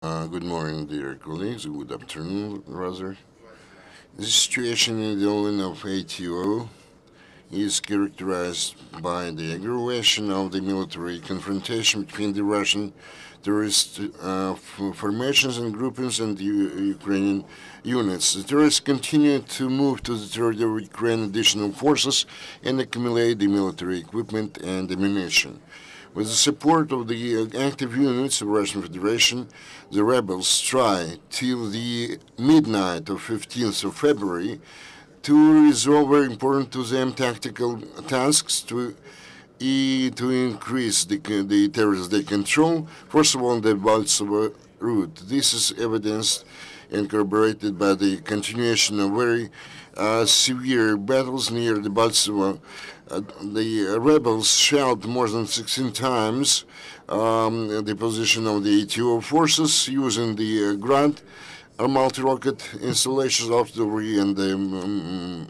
Good morning, dear colleagues. Good afternoon, rather. The situation in the island of ATO is characterized by the aggravation of the military confrontation between the Russian terrorist formations and groupings and the Ukrainian units. The terrorists continue to move to the territory of Ukraine additional forces and accumulate the military equipment and ammunition. With the support of the active units of the Russian Federation, the rebels try till the midnight of 15th of February to resolve very important to them tactical tasks to increase the territories they control, first of all, on the Baltsova route. This is evidenced and corroborated by the continuation of very severe battles near the Baltsova. The rebels shelled more than 16 times the position of the ATO forces using the Grad multi-rocket installations, artillery, and the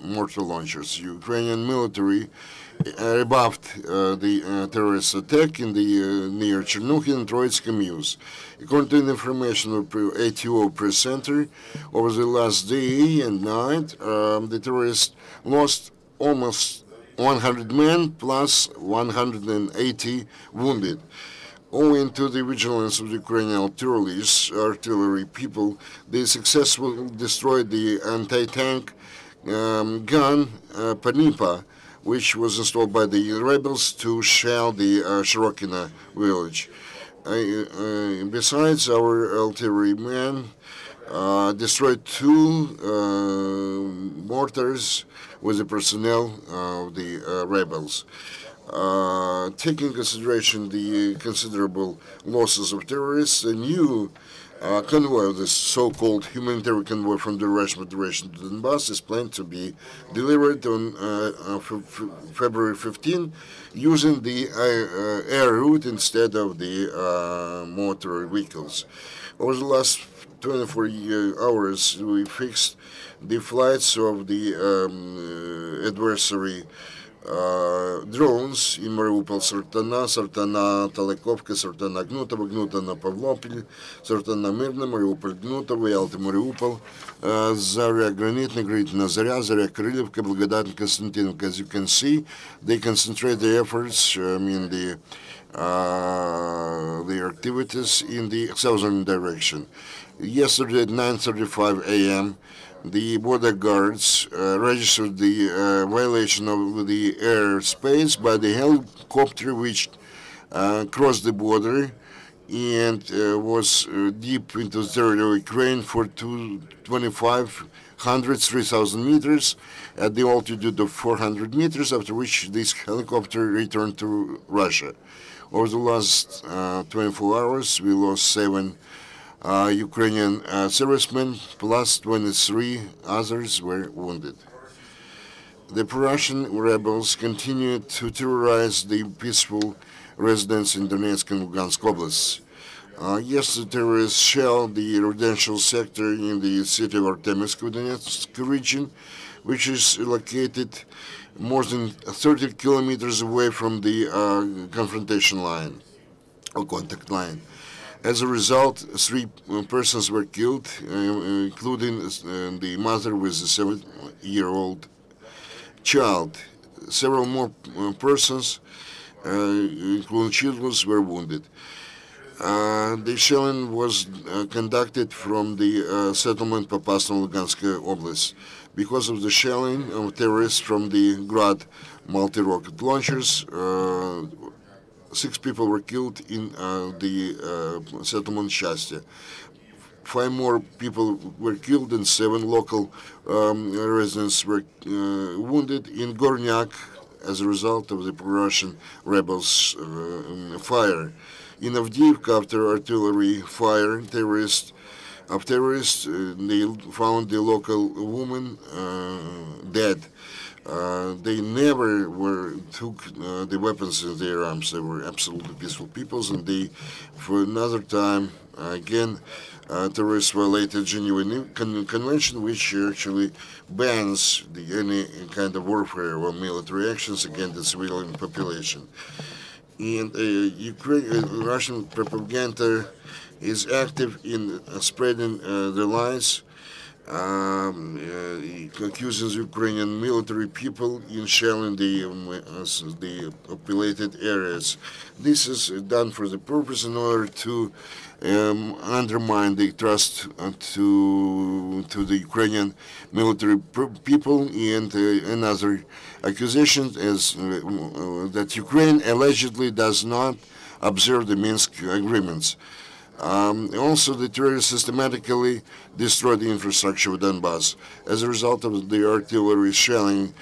mortar launchers. Ukrainian military rebuffed the terrorist attack in the near Chornukhyne and Troitsk Mius. According to the information of ATO press center, over the last day and night, the terrorists lost almost 100 men plus 180 wounded. Owing to the vigilance of the Ukrainian artillery people, they successfully destroyed the anti-tank gun Panipa, which was installed by the rebels to shell the Shyrokine village. Besides, our artillery men destroyed two mortars with the personnel of the rebels. Taking into consideration the considerable losses of terrorists, a new convoy, the so-called humanitarian convoy from the Russian Federation to Donbass, is planned to be delivered on February 15 using the air route instead of the motor vehicles. Over the last 24 hours, we fixed the flights of the adversary drones in Mariupol-Sartana, Sartana-Talakivka, Sartana-Hnutove, Hnutove-Pavlopil, Sartana-Mirna, Mariupol-Hnutove, Yalta Mariupol, Zarya Granitna, Dawn-Kyrylivka, Kindly-Kostiantynivka. As you can see, they concentrate their efforts, their activities in the southern direction. Yesterday at 9:35 a.m., the border guards registered the violation of the airspace by the helicopter which crossed the border and was deep into the territory of Ukraine for 3,000 meters at the altitude of 400 meters, after which this helicopter returned to Russia. Over the last 24 hours, we lost 7 Ukrainian servicemen, plus 23 others were wounded. The Russian rebels continued to terrorize the peaceful residents in Donetsk and Luhansk oblasts. Yesterday, terrorists shelled the residential sector in the city of Artemisк, Donetsk region, which is located more than 30 kilometers away from the confrontation line or contact line. As a result, 3 persons were killed, including the mother with a 7-year-old child. Several more persons, including children, were wounded. The shelling was conducted from the settlement Popasna, Lugansk Oblast. Because of the shelling of terrorists from the Grad multi-rocket launchers, 6 people were killed in the settlement Shastia. 5 more people were killed and 7 local residents were wounded in Gornyak as a result of the Russian rebels' fire. In Avdiivka, after artillery fire, terrorists, they found the local woman dead. They never took the weapons in their arms. They were absolutely peaceful peoples, and they, for another time, again, terrorists violated Geneva Convention, which actually bans any kind of warfare or military actions against the civilian population. And Russian propaganda is active in spreading the lies, accuses Ukrainian military people in shelling the populated areas. This is done for the purpose in order to undermine the trust to the Ukrainian military people, and another accusation is that Ukraine allegedly does not observe the Minsk agreements. Also, the terrorists systematically destroyed the infrastructure of Donbass. As a result of the artillery shelling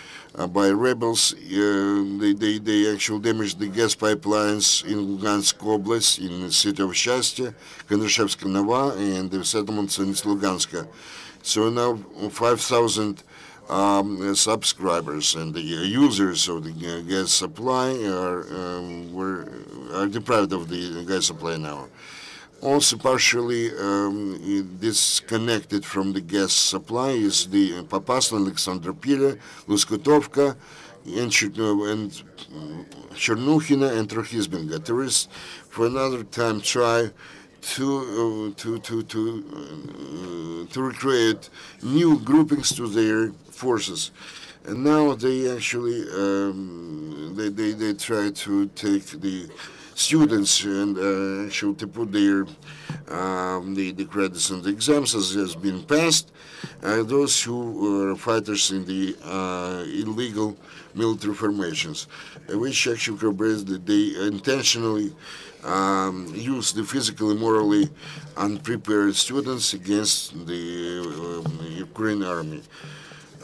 by rebels, they actually damaged the gas pipelines in Luhansk Oblast, in the city of Shastia, Kondrashevska Nova, and the settlements in Lugansk. So now 5,000 subscribers and the users of the gas supply are deprived of the gas supply now. Also partially disconnected from the gas supply is the Popasna, Alexandropol, Luskutovka, and Chornukhyne and Trokhizbenga. Terrorists for another time try to recreate new groupings to their forces, and now they actually they try to take the students and actually to put their the credits and the exams as has been passed. Those who are fighters in the illegal military formations, which actually corroborates that they intentionally use the physically, morally unprepared students against the Ukraine army.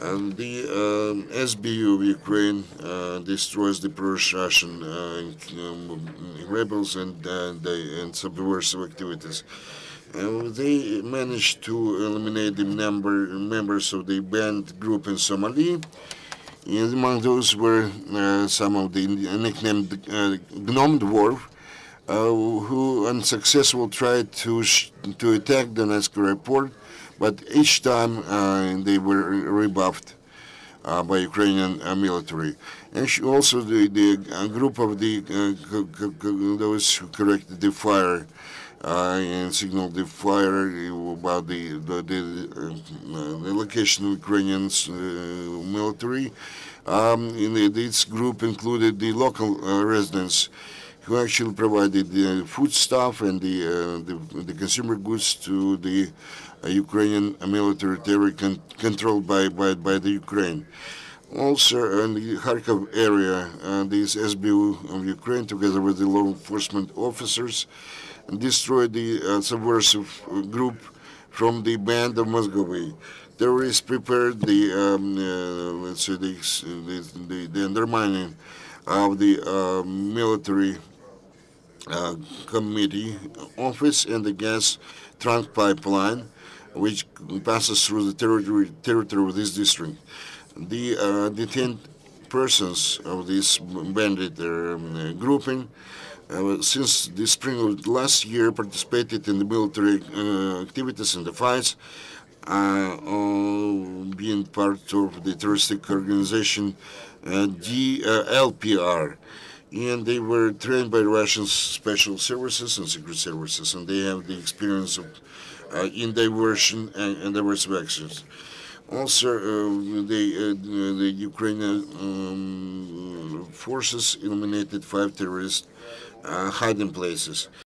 And the SBU of Ukraine destroys the pro-Russian rebels and subversive activities. They managed to eliminate the members of the banned group in Somalia, and among those were some of the nicknamed Gnome Dwarf, who unsuccessfully tried to attack Donetsk airport, but each time they were rebuffed by Ukrainian military. And also the group of those who corrected the fire and signaled the fire about the location of Ukrainian military. This group included the local residents who actually provided the foodstuff and the consumer goods to the Ukrainian military territory controlled by the Ukraine. Also, in the Kharkov area, this SBU of Ukraine, together with the law enforcement officers, destroyed the subversive group from the band of Moscow. Terrorists prepared the let's say the undermining of the military committee office and the gas trunk pipeline, which passes through the territory of this district. The detained persons of this bandit grouping, since the spring of last year, participated in the military activities and the fights, being part of the terroristic organization DLPR. And they were trained by Russian special services and secret services, and they have the experience of in diversion and diverse actions. Also, the Ukrainian forces eliminated 5 terrorist hiding places.